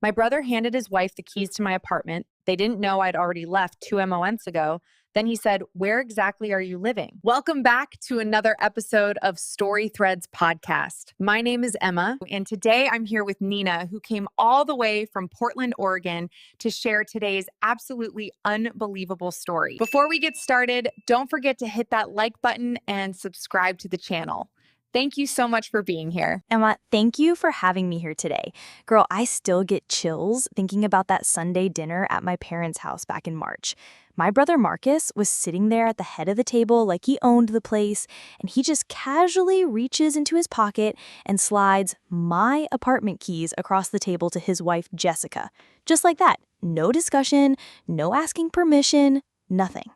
My brother handed his wife the keys to my apartment. They didn't know I'd already left 2 months ago. Then he said, "Where exactly are you living?" Welcome back to another episode of Story Threads podcast. My name is Emma, and today I'm here with Nina, who came all the way from Portland, Oregon, to share today's absolutely unbelievable story. Before we get started, don't forget to hit that like button and subscribe to the channel. Thank you so much for being here. Emma, thank you for having me here today. Girl, I still get chills thinking about that Sunday dinner at my parents' house back in March. My brother Marcus was sitting there at the head of the table like he owned the place, and he just casually reaches into his pocket and slides my apartment keys across the table to his wife, Jessica. Just like that. No discussion, no asking permission, nothing.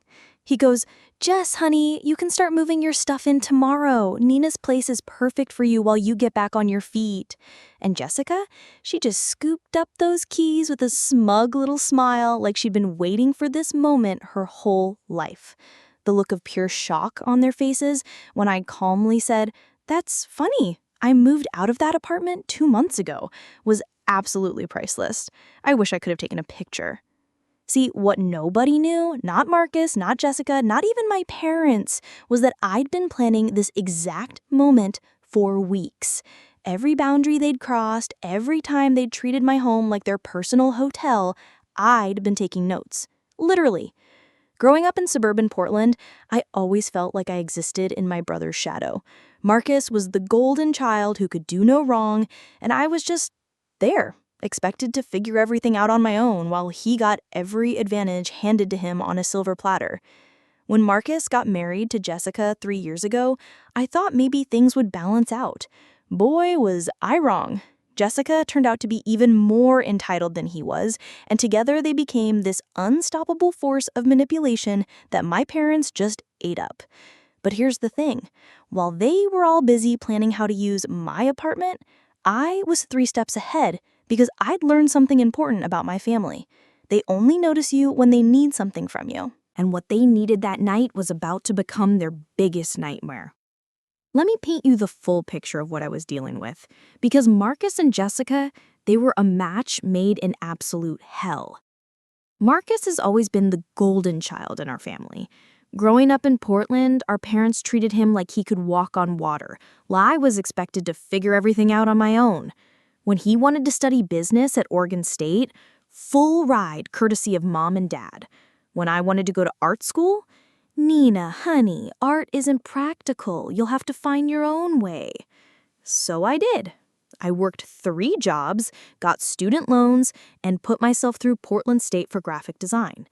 He goes, "Jess, honey, you can start moving your stuff in tomorrow. Nina's place is perfect for you while you get back on your feet." And Jessica, she just scooped up those keys with a smug little smile like she'd been waiting for this moment her whole life. The look of pure shock on their faces when I calmly said, "That's funny. I moved out of that apartment 2 months ago," was absolutely priceless. I wish I could have taken a picture. See, what nobody knew, not Marcus, not Jessica, not even my parents, was that I'd been planning this exact moment for weeks. Every boundary they'd crossed, every time they'd treated my home like their personal hotel, I'd been taking notes. Literally. Growing up in suburban Portland, I always felt like I existed in my brother's shadow. Marcus was the golden child who could do no wrong, and I was just there, expected to figure everything out on my own while he got every advantage handed to him on a silver platter. When Marcus got married to Jessica 3 years ago, I thought maybe things would balance out. Boy, was I wrong. Jessica turned out to be even more entitled than he was, and together they became this unstoppable force of manipulation that my parents just ate up. But here's the thing. While they were all busy planning how to use my apartment, I was 3 steps ahead because I'd learned something important about my family. They only notice you when they need something from you. And what they needed that night was about to become their biggest nightmare. Let me paint you the full picture of what I was dealing with. Because Marcus and Jessica, they were a match made in absolute hell. Marcus has always been the golden child in our family. Growing up in Portland, our parents treated him like he could walk on water, while I was expected to figure everything out on my own. When he wanted to study business at Oregon State, full ride courtesy of mom and dad. When I wanted to go to art school, "Nina, honey, art isn't practical. You'll have to find your own way." So I did. I worked 3 jobs, got student loans, and put myself through Portland State for graphic design.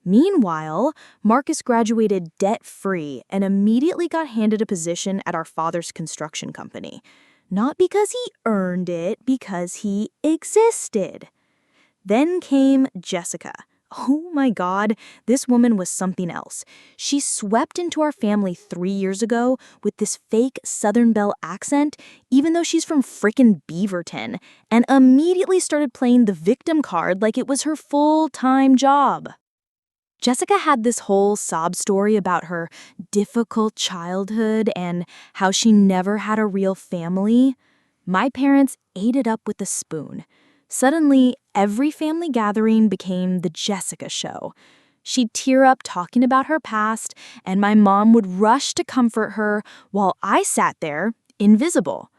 Meanwhile, Marcus graduated debt-free and immediately got handed a position at our father's construction company. Not because he earned it, because he existed. Then came Jessica. Oh my God, this woman was something else. She swept into our family 3 years ago with this fake Southern Belle accent, even though she's from frickin' Beaverton, and immediately started playing the victim card like it was her full-time job. Jessica had this whole sob story about her difficult childhood and how she never had a real family. My parents ate it up with a spoon. Suddenly, every family gathering became the Jessica show. She'd tear up talking about her past, and my mom would rush to comfort her while I sat there, invisible.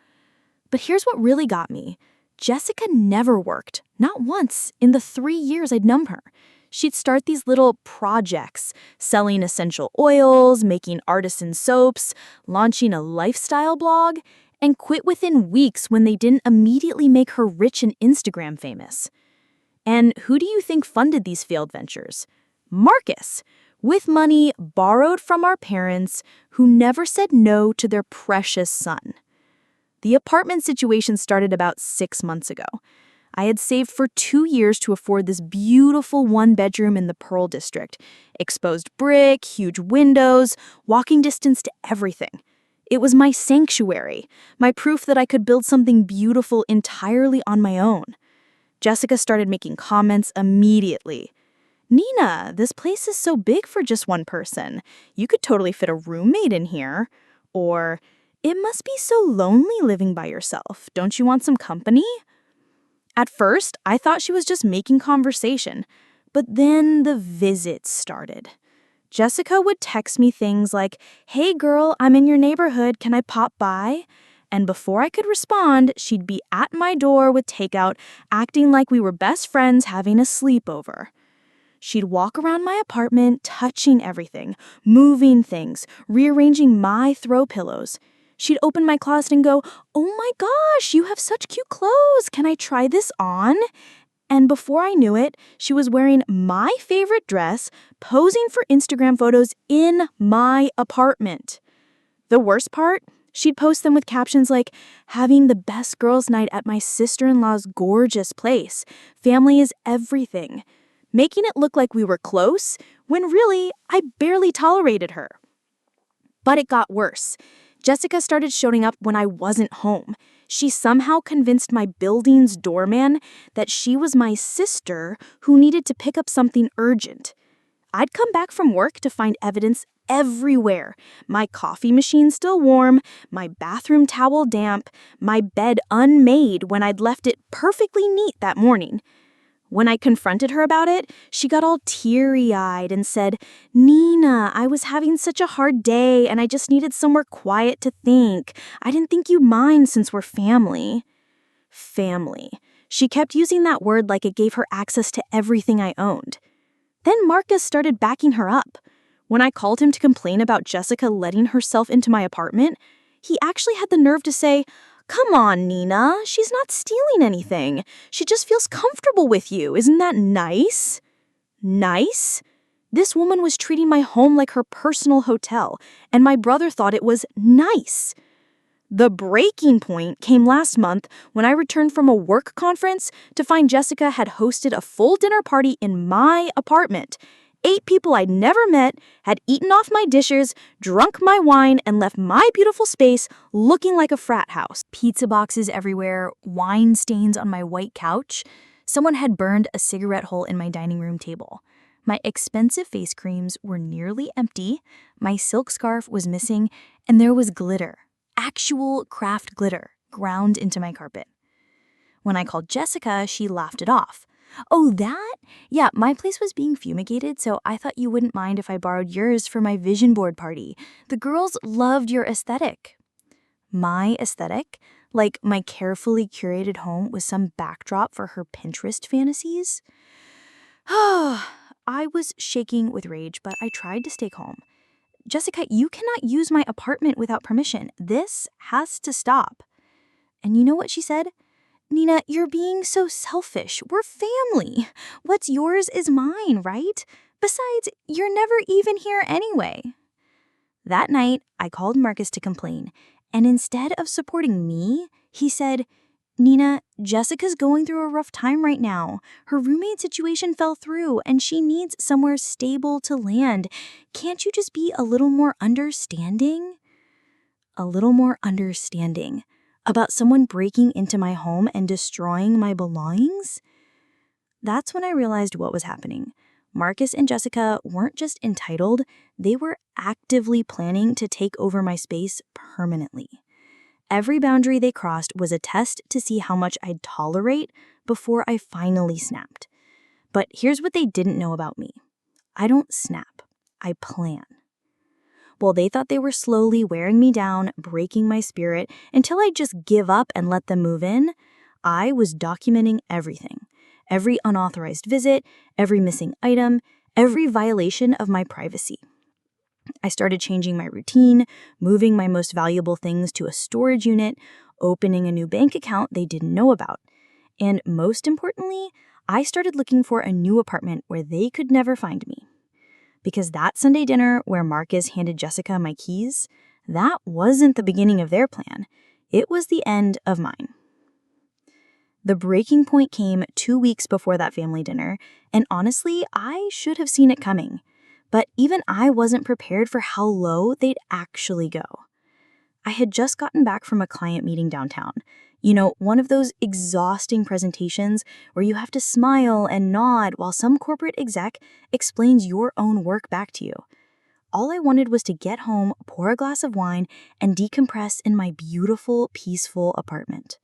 But here's what really got me. Jessica never worked, not once, in the 3 years I'd known her. She'd start these little projects, selling essential oils, making artisan soaps, launching a lifestyle blog, and quit within weeks when they didn't immediately make her rich and Instagram famous. And who do you think funded these failed ventures? Marcus, with money borrowed from our parents who never said no to their precious son. The apartment situation started about 6 months ago. I had saved for 2 years to afford this beautiful 1-bedroom in the Pearl District. Exposed brick, huge windows, walking distance to everything. It was my sanctuary, my proof that I could build something beautiful entirely on my own. Jessica started making comments immediately. "Nina, this place is so big for just one person. You could totally fit a roommate in here." Or, "It must be so lonely living by yourself. Don't you want some company?" At first, I thought she was just making conversation, but then the visits started. Jessica would text me things like, "Hey girl, I'm in your neighborhood, can I pop by?" And before I could respond, she'd be at my door with takeout, acting like we were best friends having a sleepover. She'd walk around my apartment, touching everything, moving things, rearranging my throw pillows. She'd open my closet and go, "Oh my gosh, you have such cute clothes. Can I try this on?" And before I knew it, she was wearing my favorite dress, posing for Instagram photos in my apartment. The worst part? She'd post them with captions like, "Having the best girls' night at my sister-in-law's gorgeous place. Family is everything." Making it look like we were close, when really, I barely tolerated her. But it got worse. Jessica started showing up when I wasn't home. She somehow convinced my building's doorman that she was my sister who needed to pick up something urgent. I'd come back from work to find evidence everywhere. My coffee machine still warm, my bathroom towel damp, my bed unmade when I'd left it perfectly neat that morning. When I confronted her about it, she got all teary-eyed and said, "Nina, I was having such a hard day and I just needed somewhere quiet to think. I didn't think you'd mind since we're family." Family. She kept using that word like it gave her access to everything I owned. Then Marcus started backing her up. When I called him to complain about Jessica letting herself into my apartment, he actually had the nerve to say, "Come on, Nina, she's not stealing anything. She just feels comfortable with you. Isn't that nice?" Nice? This woman was treating my home like her personal hotel, and my brother thought it was nice. The breaking point came last month when I returned from a work conference to find Jessica had hosted a full dinner party in my apartment. 8 people I'd never met had eaten off my dishes, drunk my wine, and left my beautiful space looking like a frat house. Pizza boxes everywhere, wine stains on my white couch. Someone had burned a cigarette hole in my dining room table. My expensive face creams were nearly empty, my silk scarf was missing, and there was glitter. Actual craft glitter ground into my carpet. When I called Jessica, she laughed it off. "Oh, that? Yeah, my place was being fumigated, so I thought you wouldn't mind if I borrowed yours for my vision board party. The girls loved your aesthetic." My aesthetic? Like my carefully curated home with some backdrop for her Pinterest fantasies? I was shaking with rage, but I tried to stay calm. "Jessica, you cannot use my apartment without permission. This has to stop." And you know what she said? "Nina, you're being so selfish. We're family. What's yours is mine, right? Besides, you're never even here anyway." That night, I called Marcus to complain, and instead of supporting me, he said, "Nina, Jessica's going through a rough time right now. Her roommate situation fell through, and she needs somewhere stable to land. Can't you just be a little more understanding?" A little more understanding about someone breaking into my home and destroying my belongings? That's when I realized what was happening. Marcus and Jessica weren't just entitled, they were actively planning to take over my space permanently. Every boundary they crossed was a test to see how much I'd tolerate before I finally snapped. But here's what they didn't know about me. I don't snap, I plan. While they thought they were slowly wearing me down, breaking my spirit, until I'd just give up and let them move in, I was documenting everything. Every unauthorized visit, every missing item, every violation of my privacy. I started changing my routine, moving my most valuable things to a storage unit, opening a new bank account they didn't know about. And most importantly, I started looking for a new apartment where they could never find me. Because that Sunday dinner where Marcus handed Jessica my keys, that wasn't the beginning of their plan. It was the end of mine. The breaking point came 2 weeks before that family dinner, and honestly, I should have seen it coming. But even I wasn't prepared for how low they'd actually go. I had just gotten back from a client meeting downtown. You know, one of those exhausting presentations where you have to smile and nod while some corporate exec explains your own work back to you. All I wanted was to get home, pour a glass of wine, and decompress in my beautiful, peaceful apartment.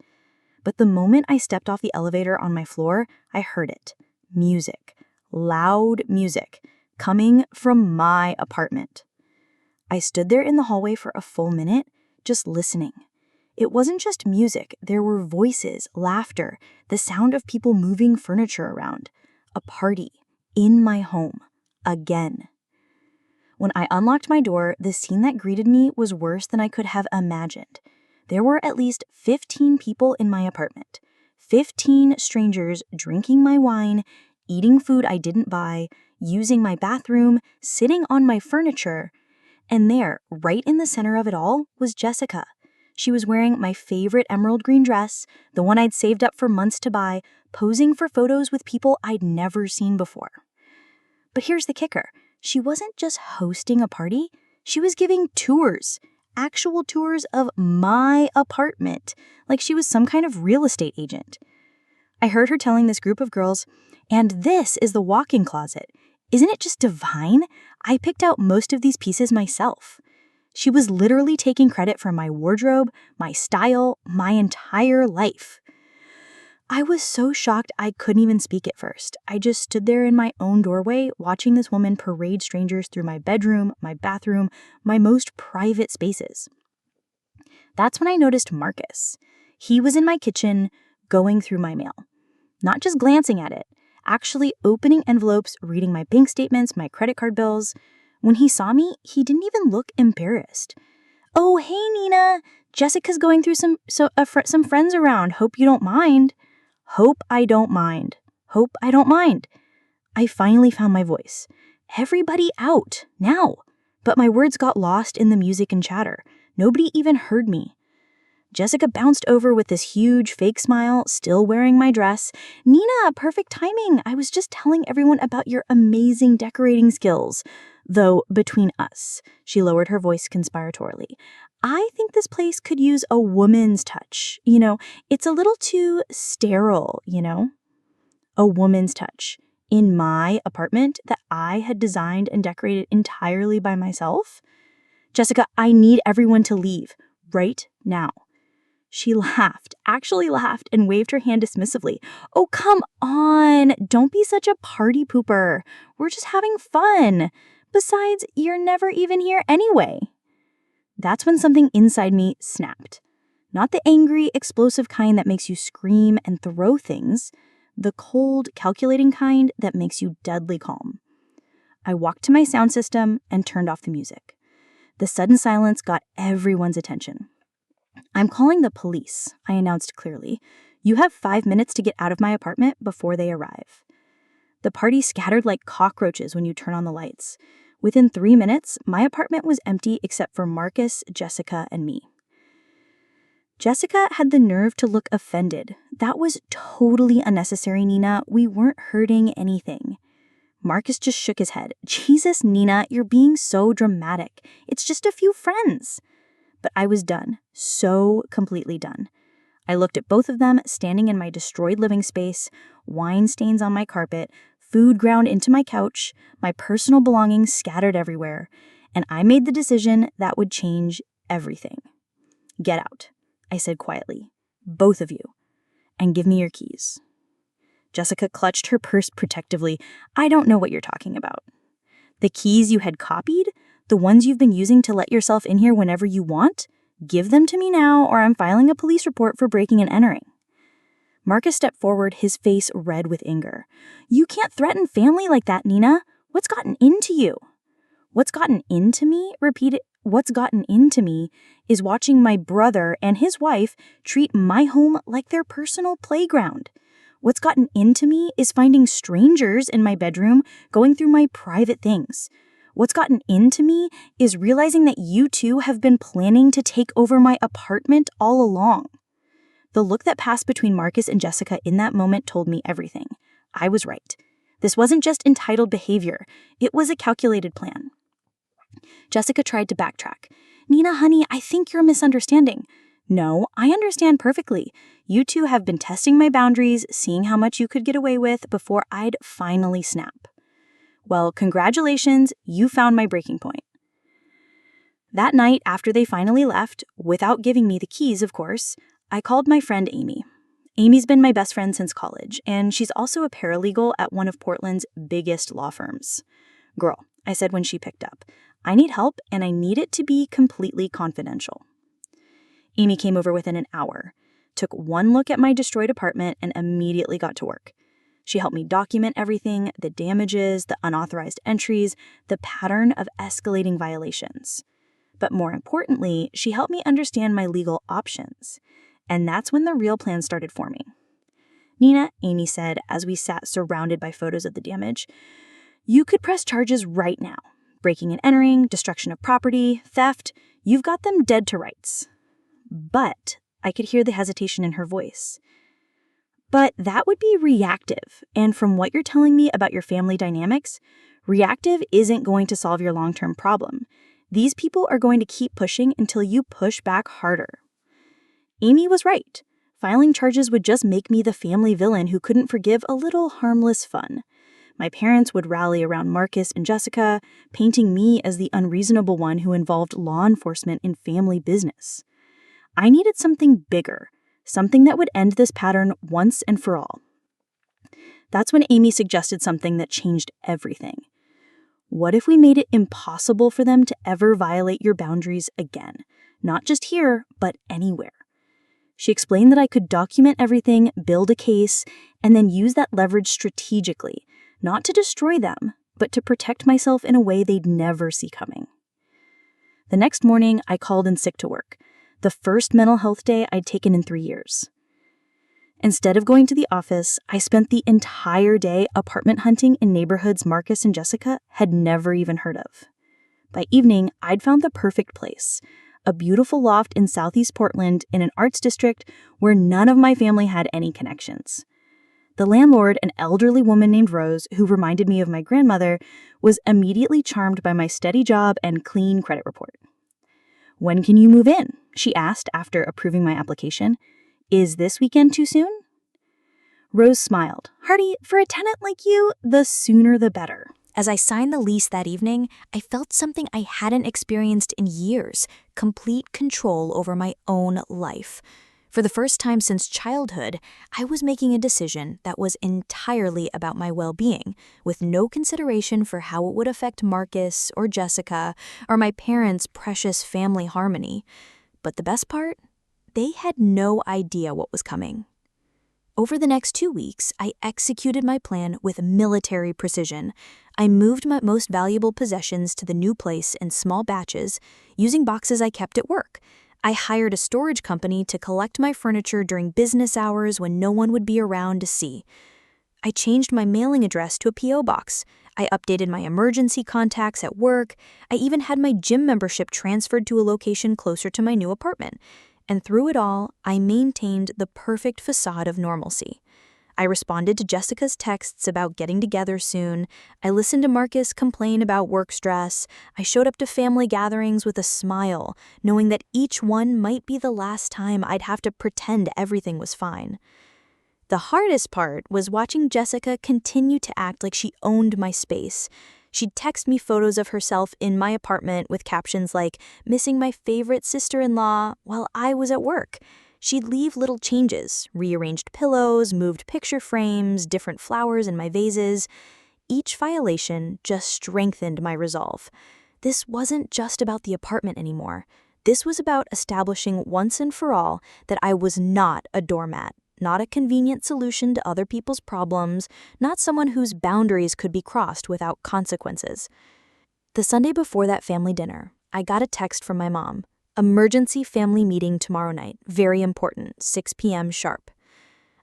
But the moment I stepped off the elevator on my floor, I heard it. Music. Loud music. Coming from my apartment. I stood there in the hallway for a full minute, just listening. It wasn't just music. There were voices, laughter, the sound of people moving furniture around. A party. In my home. Again. When I unlocked my door, the scene that greeted me was worse than I could have imagined. There were at least 15 people in my apartment. 15 strangers drinking my wine, eating food I didn't buy, using my bathroom, sitting on my furniture. And there, right in the center of it all, was Jessica. She was wearing my favorite emerald green dress, the one I'd saved up for months to buy, posing for photos with people I'd never seen before. But here's the kicker. She wasn't just hosting a party, she was giving tours. Actual tours of my apartment, like she was some kind of real estate agent. I heard her telling this group of girls, "And this is the walk-in closet. Isn't it just divine? I picked out most of these pieces myself." She was literally taking credit for my wardrobe, my style, my entire life. I was so shocked I couldn't even speak at first. I just stood there in my own doorway, watching this woman parade strangers through my bedroom, my bathroom, my most private spaces. That's when I noticed Marcus. He was in my kitchen, going through my mail. Not just glancing at it, actually opening envelopes, reading my bank statements, my credit card bills. When he saw me, he didn't even look embarrassed. "Oh, hey, Nina. Jessica's going through some friends around. Hope you don't mind." Hope I don't mind. Hope I don't mind. I finally found my voice. "Everybody out, now." But my words got lost in the music and chatter. Nobody even heard me. Jessica bounced over with this huge fake smile, still wearing my dress. "Nina, perfect timing. I was just telling everyone about your amazing decorating skills. Though, between us," she lowered her voice conspiratorially, "I think this place could use a woman's touch. It's a little too sterile, A woman's touch. In my apartment that I had designed and decorated entirely by myself? "Jessica, I need everyone to leave. Right now." She laughed, actually laughed, and waved her hand dismissively. "Oh, come on. Don't be such a party pooper. We're just having fun. Besides, you're never even here anyway." That's when something inside me snapped. Not the angry, explosive kind that makes you scream and throw things, the cold, calculating kind that makes you deadly calm. I walked to my sound system and turned off the music. The sudden silence got everyone's attention. "I'm calling the police," I announced clearly. "You have 5 minutes to get out of my apartment before they arrive." The party scattered like cockroaches when you turn on the lights. Within 3 minutes, my apartment was empty except for Marcus, Jessica, and me. Jessica had the nerve to look offended. "That was totally unnecessary, Nina. We weren't hurting anything." Marcus just shook his head. "Jesus, Nina, you're being so dramatic. It's just a few friends." But I was done. So completely done. I looked at both of them standing in my destroyed living space, wine stains on my carpet, food ground into my couch, my personal belongings scattered everywhere, and I made the decision that would change everything. "Get out," I said quietly. "Both of you. And give me your keys." Jessica clutched her purse protectively. "I don't know what you're talking about." "The keys you had copied? The ones you've been using to let yourself in here whenever you want? Give them to me now, or I'm filing a police report for breaking and entering." Marcus stepped forward, his face red with anger. "You can't threaten family like that, Nina. What's gotten into you?" "What's gotten into me?" repeated. "What's gotten into me is watching my brother and his wife treat my home like their personal playground. What's gotten into me is finding strangers in my bedroom going through my private things. What's gotten into me is realizing that you two have been planning to take over my apartment all along." The look that passed between Marcus and Jessica in that moment told me everything. I was right. This wasn't just entitled behavior. It was a calculated plan. Jessica tried to backtrack. "Nina, honey, I think you're misunderstanding." "No, I understand perfectly. You two have been testing my boundaries, seeing how much you could get away with before I'd finally snap. Well, congratulations, you found my breaking point." That night, after they finally left, without giving me the keys, of course, I called my friend Amy. Amy's been my best friend since college, and she's also a paralegal at one of Portland's biggest law firms. Girl, I said when she picked up, I need help and I need it to be completely confidential. Amy came over within an hour, took one look at my destroyed apartment, and immediately got to work. She helped me document everything, the damages, the unauthorized entries, the pattern of escalating violations. But more importantly, she helped me understand my legal options. And that's when the real plan started forming. Nina, Amy said, as we sat surrounded by photos of the damage, you could press charges right now. Breaking and entering, destruction of property, theft, you've got them dead to rights. But I could hear the hesitation in her voice. But that would be reactive, and from what you're telling me about your family dynamics, reactive isn't going to solve your long-term problem. These people are going to keep pushing until you push back harder. Amy was right. Filing charges would just make me the family villain who couldn't forgive a little harmless fun. My parents would rally around Marcus and Jessica, painting me as the unreasonable one who involved law enforcement in family business. I needed something bigger. Something that would end this pattern once and for all. That's when Amy suggested something that changed everything. What if we made it impossible for them to ever violate your boundaries again? Not just here, but anywhere. She explained that I could document everything, build a case, and then use that leverage strategically, not to destroy them, but to protect myself in a way they'd never see coming. The next morning, I called in sick to work. The first mental health day I'd taken in 3 years. Instead of going to the office, I spent the entire day apartment hunting in neighborhoods Marcus and Jessica had never even heard of. By evening, I'd found the perfect place, a beautiful loft in Southeast Portland in an arts district where none of my family had any connections. The landlord, an elderly woman named Rose, who reminded me of my grandmother, was immediately charmed by my steady job and clean credit report. When can you move in? She asked after approving my application. Is this weekend too soon? Rose smiled. Hardy, for a tenant like you, the sooner the better. As I signed the lease that evening, I felt something I hadn't experienced in years, complete control over my own life. For the first time since childhood, I was making a decision that was entirely about my well-being, with no consideration for how it would affect Marcus or Jessica or my parents' precious family harmony. But the best part? They had no idea what was coming. Over the next 2 weeks, I executed my plan with military precision. I moved my most valuable possessions to the new place in small batches, using boxes I kept at work. I hired a storage company to collect my furniture during business hours when no one would be around to see. I changed my mailing address to a P.O. box. I updated my emergency contacts at work. I even had my gym membership transferred to a location closer to my new apartment. And through it all, I maintained the perfect facade of normalcy. I responded to Jessica's texts about getting together soon. I listened to Marcus complain about work stress. I showed up to family gatherings with a smile, knowing that each one might be the last time I'd have to pretend everything was fine. The hardest part was watching Jessica continue to act like she owned my space. She'd text me photos of herself in my apartment with captions like, missing my favorite sister-in-law while I was at work. She'd leave little changes, rearranged pillows, moved picture frames, different flowers in my vases. Each violation just strengthened my resolve. This wasn't just about the apartment anymore. This was about establishing once and for all that I was not a doormat, not a convenient solution to other people's problems, not someone whose boundaries could be crossed without consequences. The Sunday before that family dinner, I got a text from my mom. Emergency family meeting tomorrow night. Very important, 6 p.m. sharp.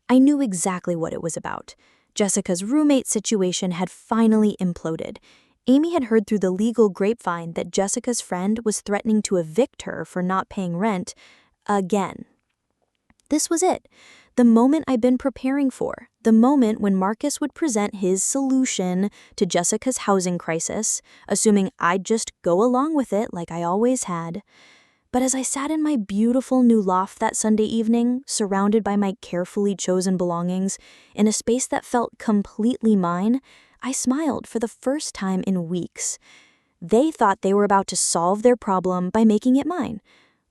I knew exactly what it was about. Jessica's roommate situation had finally imploded. Amy had heard through the legal grapevine that Jessica's friend was threatening to evict her for not paying rent again. This was it. The moment I'd been preparing for. The moment when Marcus would present his solution to Jessica's housing crisis, assuming I'd just go along with it like I always had. But as I sat in my beautiful new loft that Sunday evening, surrounded by my carefully chosen belongings, in a space that felt completely mine, I smiled for the first time in weeks. They thought they were about to solve their problem by making it mine.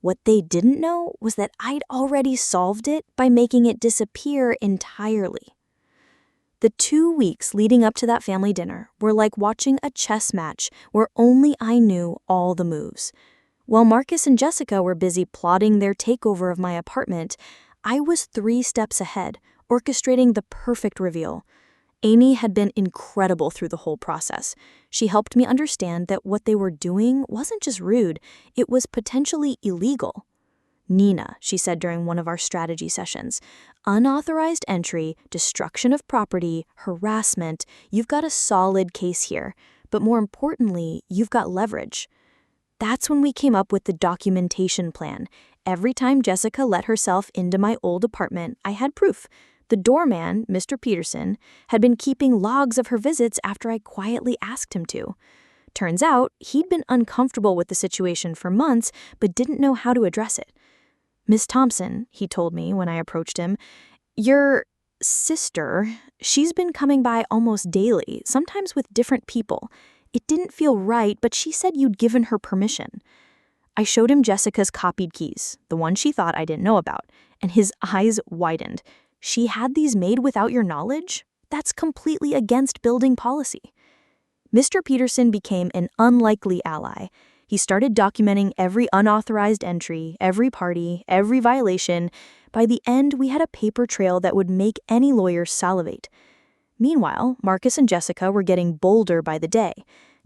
What they didn't know was that I'd already solved it by making it disappear entirely. The 2 weeks leading up to that family dinner were like watching a chess match where only I knew all the moves. While Marcus and Jessica were busy plotting their takeover of my apartment, I was 3 steps ahead, orchestrating the perfect reveal. Amy had been incredible through the whole process. She helped me understand that what they were doing wasn't just rude, it was potentially illegal. Nina, she said during one of our strategy sessions, unauthorized entry, destruction of property, harassment, you've got a solid case here. But more importantly, you've got leverage. That's when we came up with the documentation plan. Every time Jessica let herself into my old apartment, I had proof. The doorman, Mr. Peterson, had been keeping logs of her visits after I quietly asked him to. Turns out, he'd been uncomfortable with the situation for months, but didn't know how to address it. Miss Thompson, he told me when I approached him, your sister, she's been coming by almost daily, sometimes with different people. It didn't feel right, but she said you'd given her permission. I showed him Jessica's copied keys, the one she thought I didn't know about, and his eyes widened. She had these made without your knowledge? That's completely against building policy. Mr. Peterson became an unlikely ally. He started documenting every unauthorized entry, every party, every violation. By the end, we had a paper trail that would make any lawyer salivate. Meanwhile, Marcus and Jessica were getting bolder by the day.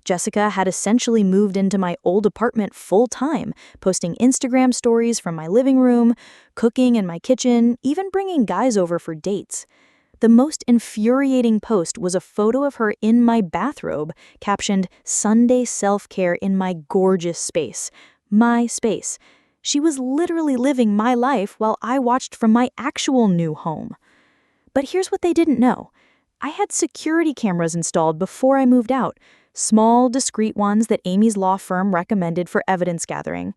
Jessica had essentially moved into my old apartment full-time, posting Instagram stories from my living room, cooking in my kitchen, even bringing guys over for dates. The most infuriating post was a photo of her in my bathrobe, captioned, "Sunday self-care in my gorgeous space." My space. She was literally living my life while I watched from my actual new home. But here's what they didn't know. I had security cameras installed before I moved out. Small, discreet ones that Amy's law firm recommended for evidence gathering.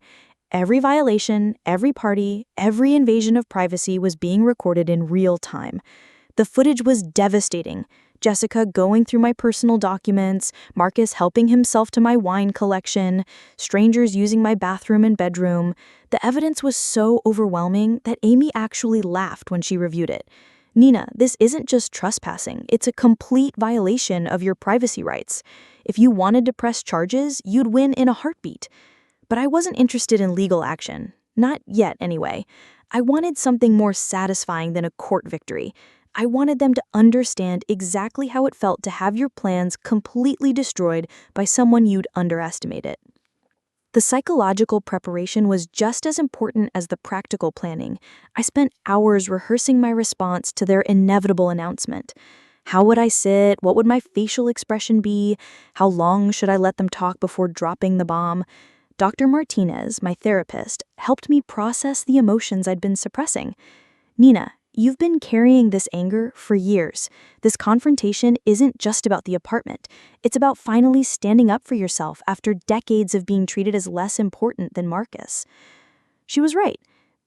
Every violation, every party, every invasion of privacy was being recorded in real time. The footage was devastating. Jessica going through my personal documents, Marcus helping himself to my wine collection, strangers using my bathroom and bedroom. The evidence was so overwhelming that Amy actually laughed when she reviewed it. Nina, this isn't just trespassing, it's a complete violation of your privacy rights. If you wanted to press charges, you'd win in a heartbeat. But I wasn't interested in legal action. Not yet, anyway. I wanted something more satisfying than a court victory. I wanted them to understand exactly how it felt to have your plans completely destroyed by someone you'd underestimated. The psychological preparation was just as important as the practical planning. I spent hours rehearsing my response to their inevitable announcement. How would I sit? What would my facial expression be? How long should I let them talk before dropping the bomb? Dr. Martinez, my therapist, helped me process the emotions I'd been suppressing. Nina, you've been carrying this anger for years. This confrontation isn't just about the apartment. It's about finally standing up for yourself after decades of being treated as less important than Marcus. She was right.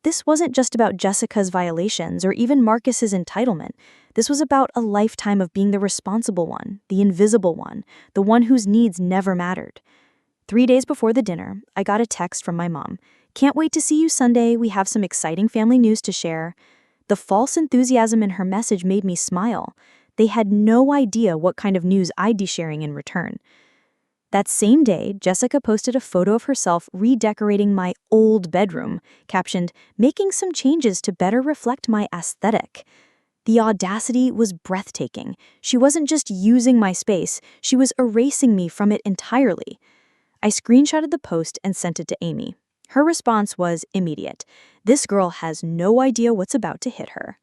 This wasn't just about Jessica's violations or even Marcus's entitlement. This was about a lifetime of being the responsible one, the invisible one, the one whose needs never mattered. 3 days before the dinner, I got a text from my mom. "Can't wait to see you Sunday. We have some exciting family news to share." The false enthusiasm in her message made me smile. They had no idea what kind of news I'd be sharing in return. That same day, Jessica posted a photo of herself redecorating my old bedroom, captioned, "Making some changes to better reflect my aesthetic." The audacity was breathtaking. She wasn't just using my space, she was erasing me from it entirely. I screenshotted the post and sent it to Amy. Her response was immediate. This girl has no idea what's about to hit her.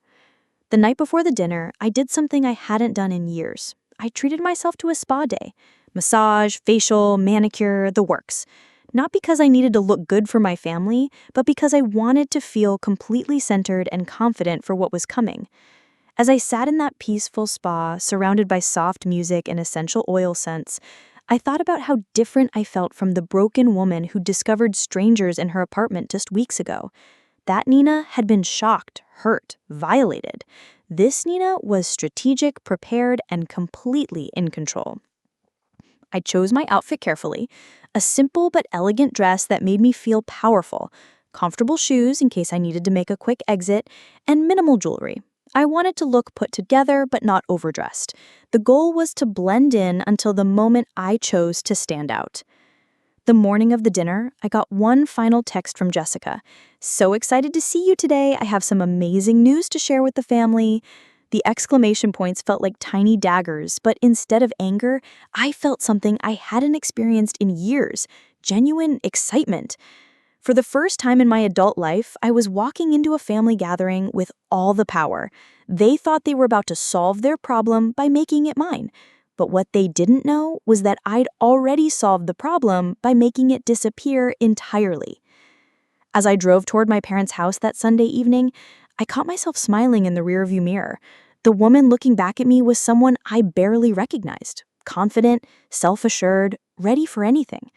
The night before the dinner, I did something I hadn't done in years. I treated myself to a spa day. Massage, facial, manicure, the works. Not because I needed to look good for my family, but because I wanted to feel completely centered and confident for what was coming. As I sat in that peaceful spa, surrounded by soft music and essential oil scents, I thought about how different I felt from the broken woman who discovered strangers in her apartment just weeks ago. That Nina had been shocked, hurt, violated. This Nina was strategic, prepared, and completely in control. I chose my outfit carefully, a simple but elegant dress that made me feel powerful, comfortable shoes in case I needed to make a quick exit, and minimal jewelry. I wanted to look put together but not overdressed. The goal was to blend in until the moment I chose to stand out. The morning of the dinner, I got one final text from Jessica. "So excited to see you today. I have some amazing news to share with the family." The exclamation points felt like tiny daggers, but instead of anger, I felt something I hadn't experienced in years: genuine excitement. For the first time in my adult life, I was walking into a family gathering with all the power. They thought they were about to solve their problem by making it mine. But what they didn't know was that I'd already solved the problem by making it disappear entirely. As I drove toward my parents' house that Sunday evening, I caught myself smiling in the rearview mirror. The woman looking back at me was someone I barely recognized: confident, self-assured, ready for anything.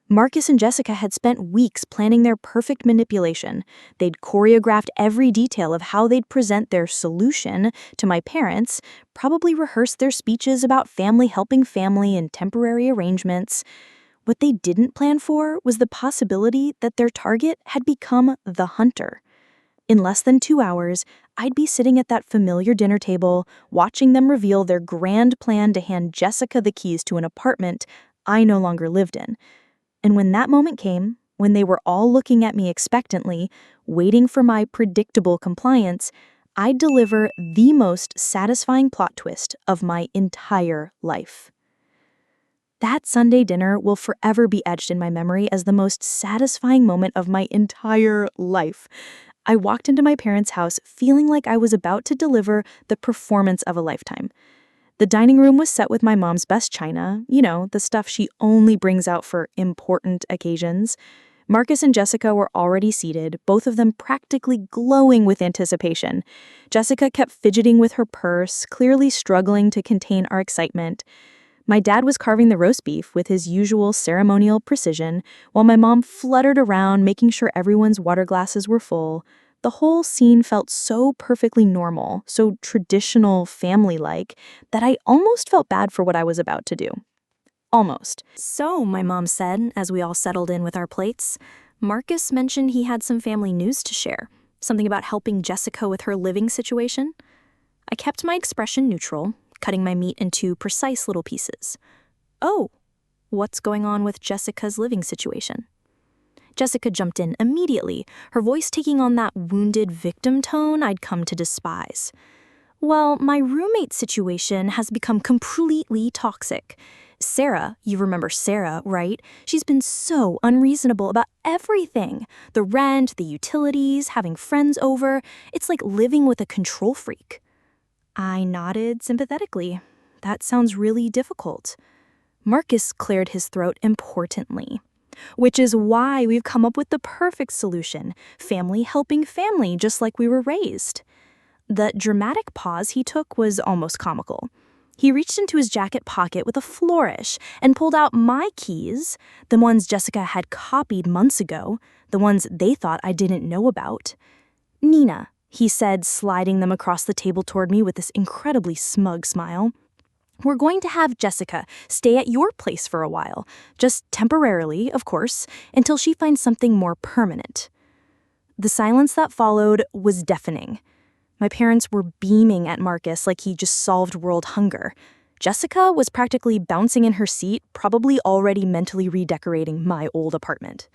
Marcus and Jessica had spent weeks planning their perfect manipulation. They'd choreographed every detail of how they'd present their solution to my parents, probably rehearsed their speeches about family helping family and temporary arrangements. What they didn't plan for was the possibility that their target had become the hunter. In less than 2 hours, I'd be sitting at that familiar dinner table, watching them reveal their grand plan to hand Jessica the keys to an apartment I no longer lived in. And when that moment came, when they were all looking at me expectantly, waiting for my predictable compliance, I'd deliver the most satisfying plot twist of my entire life. That Sunday dinner will forever be etched in my memory as the most satisfying moment of my entire life. I walked into my parents' house feeling like I was about to deliver the performance of a lifetime. The dining room was set with my mom's best china, the stuff she only brings out for important occasions. Marcus and Jessica were already seated, both of them practically glowing with anticipation. Jessica kept fidgeting with her purse, clearly struggling to contain our excitement. My dad was carving the roast beef with his usual ceremonial precision, while my mom fluttered around making sure everyone's water glasses were full. The whole scene felt so perfectly normal, so traditional, family-like, that I almost felt bad for what I was about to do. Almost. "So," my mom said, as we all settled in with our plates, "Marcus mentioned he had some family news to share. Something about helping Jessica with her living situation." I kept my expression neutral, cutting my meat into precise little pieces. "Oh, what's going on with Jessica's living situation?" Jessica jumped in immediately, her voice taking on that wounded victim tone I'd come to despise. "Well, my roommate's situation has become completely toxic. Sarah, you remember Sarah, right? She's been so unreasonable about everything. The rent, the utilities, having friends over. It's like living with a control freak." I nodded sympathetically. "That sounds really difficult." Marcus cleared his throat importantly. "Which is why we've come up with the perfect solution: family helping family, just like we were raised." The dramatic pause he took was almost comical. He reached into his jacket pocket with a flourish and pulled out my keys, the ones Jessica had copied months ago, the ones they thought I didn't know about. "Nina," he said, sliding them across the table toward me with this incredibly smug smile, "we're going to have Jessica stay at your place for a while, just temporarily, of course, until she finds something more permanent." The silence that followed was deafening. My parents were beaming at Marcus like he just solved world hunger. Jessica was practically bouncing in her seat, probably already mentally redecorating my old apartment.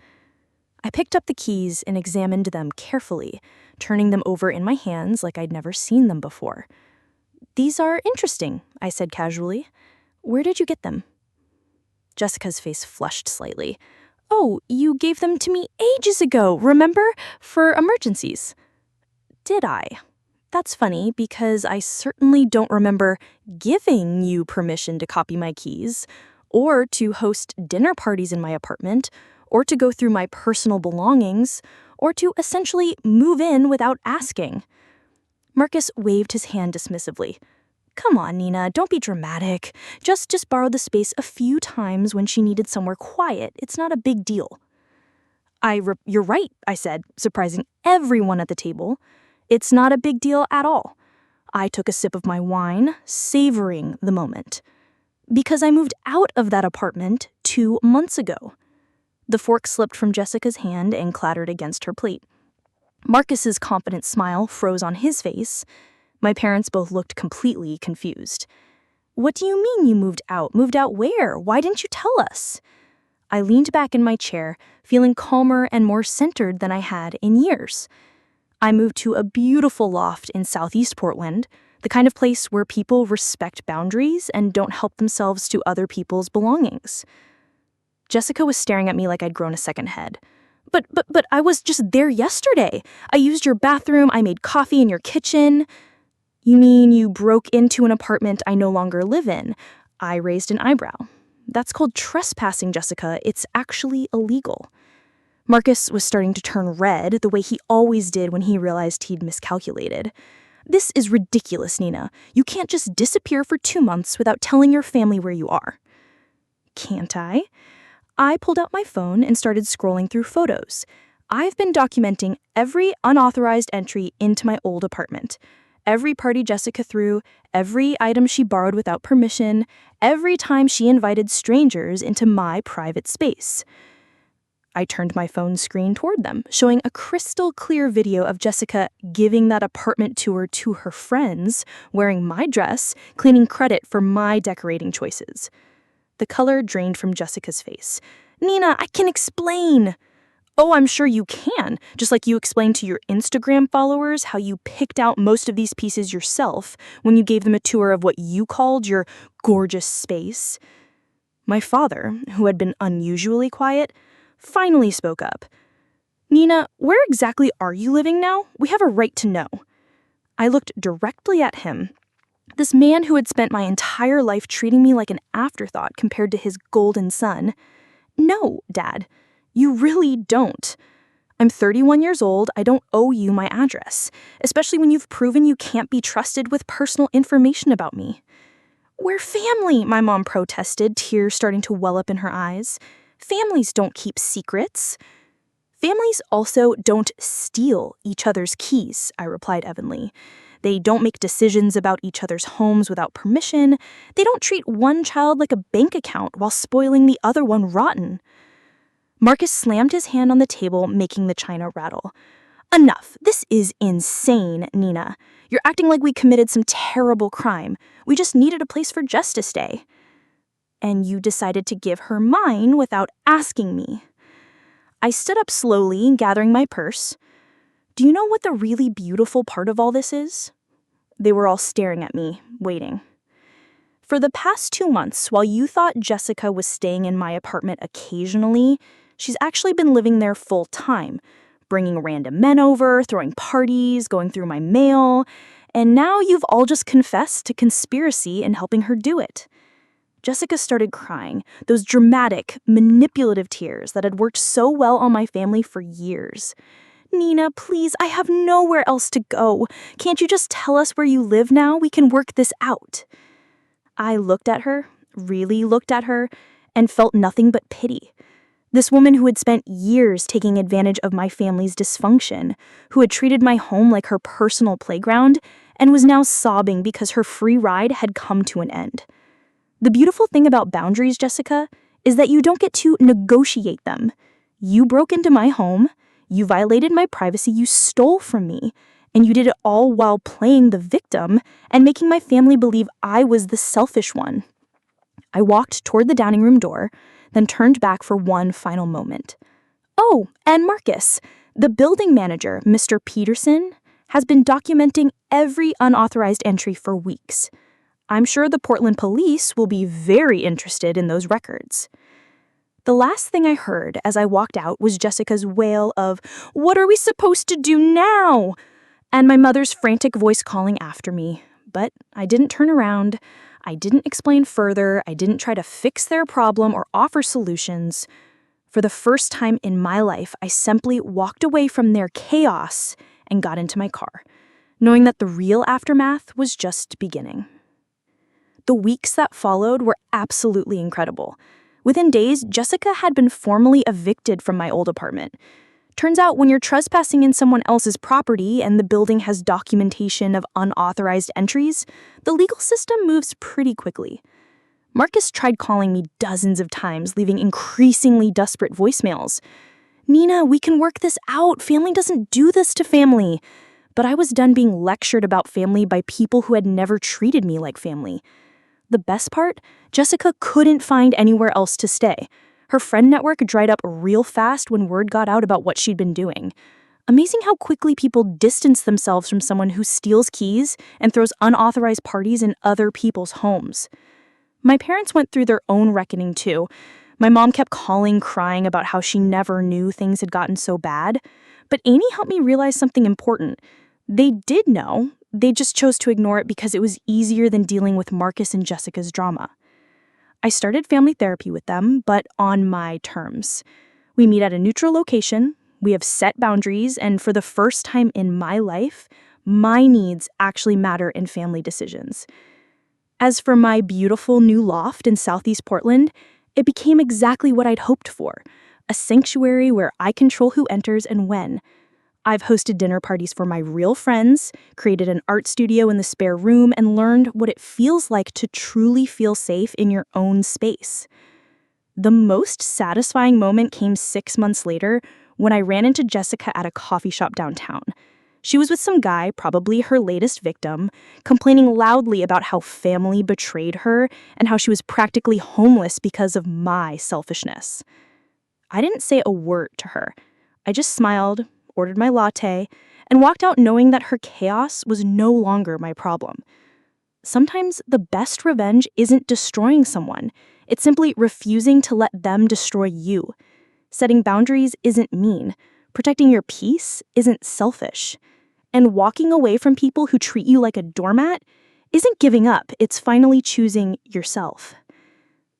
I picked up the keys and examined them carefully, turning them over in my hands like I'd never seen them before. "These are interesting," I said casually. "Where did you get them?" Jessica's face flushed slightly. "Oh, you gave them to me ages ago, remember? For emergencies." "Did I? That's funny, because I certainly don't remember giving you permission to copy my keys, or to host dinner parties in my apartment, or to go through my personal belongings, or to essentially move in without asking." Marcus waved his hand dismissively. "Come on, Nina, don't be dramatic. Just borrow the space a few times when she needed somewhere quiet. It's not a big deal." You're right," I said, surprising everyone at the table. "It's not a big deal at all." I took a sip of my wine, savoring the moment. "Because I moved out of that apartment 2 months ago." The fork slipped from Jessica's hand and clattered against her plate. Marcus's confident smile froze on his face. My parents both looked completely confused. "What do you mean you moved out? Moved out where? Why didn't you tell us?" I leaned back in my chair, feeling calmer and more centered than I had in years. I moved to a beautiful loft in Southeast Portland, the kind of place where people respect boundaries and don't help themselves to other people's belongings. Jessica was staring at me like I'd grown a second head. But I was just there yesterday. I used your bathroom, I made coffee in your kitchen." "You mean you broke into an apartment I no longer live in?" I raised an eyebrow. "That's called trespassing, Jessica. It's actually illegal." Marcus was starting to turn red, the way he always did when he realized he'd miscalculated. "This is ridiculous, Nina. You can't just disappear for 2 months without telling your family where you are." "Can't I?" I pulled out my phone and started scrolling through photos. I've been documenting every unauthorized entry into my old apartment. Every party Jessica threw, every item she borrowed without permission, every time she invited strangers into my private space. I turned my phone screen toward them, showing a crystal clear video of Jessica giving that apartment tour to her friends, wearing my dress, claiming credit for my decorating choices. The color drained from Jessica's face. "Nina, I can explain." "Oh, I'm sure you can, just like you explained to your Instagram followers how you picked out most of these pieces yourself when you gave them a tour of what you called your gorgeous space." My father, who had been unusually quiet, finally spoke up. "Nina, where exactly are you living now? We have a right to know." I looked directly at him. This man who had spent my entire life treating me like an afterthought compared to his golden son. "No, Dad, you really don't. I'm 31 years old. I don't owe you my address, especially when you've proven you can't be trusted with personal information about me." "We're family," my mom protested, tears starting to well up in her eyes. "Families don't keep secrets." "Families also don't steal each other's keys," I replied evenly. "They don't make decisions about each other's homes without permission. They don't treat one child like a bank account while spoiling the other one rotten." Marcus slammed his hand on the table, making the china rattle. "Enough. This is insane, Nina. You're acting like we committed some terrible crime. We just needed a place for Jess to stay. And you decided to give her mine without asking me." I stood up slowly, gathering my purse. "Do you know what the really beautiful part of all this is?" They were all staring at me, waiting. "For the past 2 months, while you thought Jessica was staying in my apartment occasionally, she's actually been living there full time, bringing random men over, throwing parties, going through my mail, and now you've all just confessed to conspiracy and helping her do it." Jessica started crying, those dramatic, manipulative tears that had worked so well on my family for years. "Nina, please, I have nowhere else to go. Can't you just tell us where you live now? We can work this out." I looked at her, really looked at her, and felt nothing but pity. This woman who had spent years taking advantage of my family's dysfunction, who had treated my home like her personal playground, and was now sobbing because her free ride had come to an end. The beautiful thing about boundaries, Jessica, is that you don't get to negotiate them. You broke into my home, you violated my privacy, you stole from me, and you did it all while playing the victim and making my family believe I was the selfish one. I walked toward the dining room door, then turned back for one final moment. "Oh, and Marcus, the building manager, Mr. Peterson, has been documenting every unauthorized entry for weeks. I'm sure the Portland police will be very interested in those records." The last thing I heard as I walked out was Jessica's wail of, "What are we supposed to do now?" and my mother's frantic voice calling after me. But I didn't turn around. I didn't explain further. I didn't try to fix their problem or offer solutions. For the first time in my life, I simply walked away from their chaos and got into my car, knowing that the real aftermath was just beginning. The weeks that followed were absolutely incredible. Within days, Jessica had been formally evicted from my old apartment. Turns out when you're trespassing in someone else's property and the building has documentation of unauthorized entries, the legal system moves pretty quickly. Marcus tried calling me dozens of times, leaving increasingly desperate voicemails. Nina, we can work this out. Family doesn't do this to family. But I was done being lectured about family by people who had never treated me like family. The best part? Jessica couldn't find anywhere else to stay. Her friend network dried up real fast when word got out about what she'd been doing. Amazing how quickly people distance themselves from someone who steals keys and throws unauthorized parties in other people's homes. My parents went through their own reckoning too. My mom kept calling, crying about how she never knew things had gotten so bad. But Amy helped me realize something important. They did know, they just chose to ignore it because it was easier than dealing with Marcus and Jessica's drama. I started family therapy with them, but on my terms. We meet at a neutral location, we have set boundaries, and for the first time in my life, my needs actually matter in family decisions. As for my beautiful new loft in Southeast Portland, it became exactly what I'd hoped for, a sanctuary where I control who enters and when. I've hosted dinner parties for my real friends, created an art studio in the spare room, and learned what it feels like to truly feel safe in your own space. The most satisfying moment came 6 months later when I ran into Jessica at a coffee shop downtown. She was with some guy, probably her latest victim, complaining loudly about how family betrayed her and how she was practically homeless because of my selfishness. I didn't say a word to her. I just smiled, ordered my latte, and walked out knowing that her chaos was no longer my problem. Sometimes the best revenge isn't destroying someone. It's simply refusing to let them destroy you. Setting boundaries isn't mean. Protecting your peace isn't selfish. And walking away from people who treat you like a doormat isn't giving up, it's finally choosing yourself.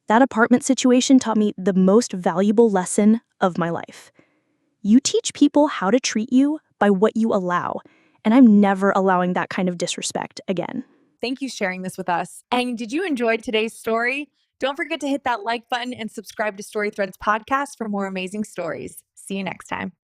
That apartment situation taught me the most valuable lesson of my life. You teach people how to treat you by what you allow, and I'm never allowing that kind of disrespect again. Thank you for sharing this with us. And did you enjoy today's story? Don't forget to hit that like button and subscribe to Story Threads podcast for more amazing stories. See you next time.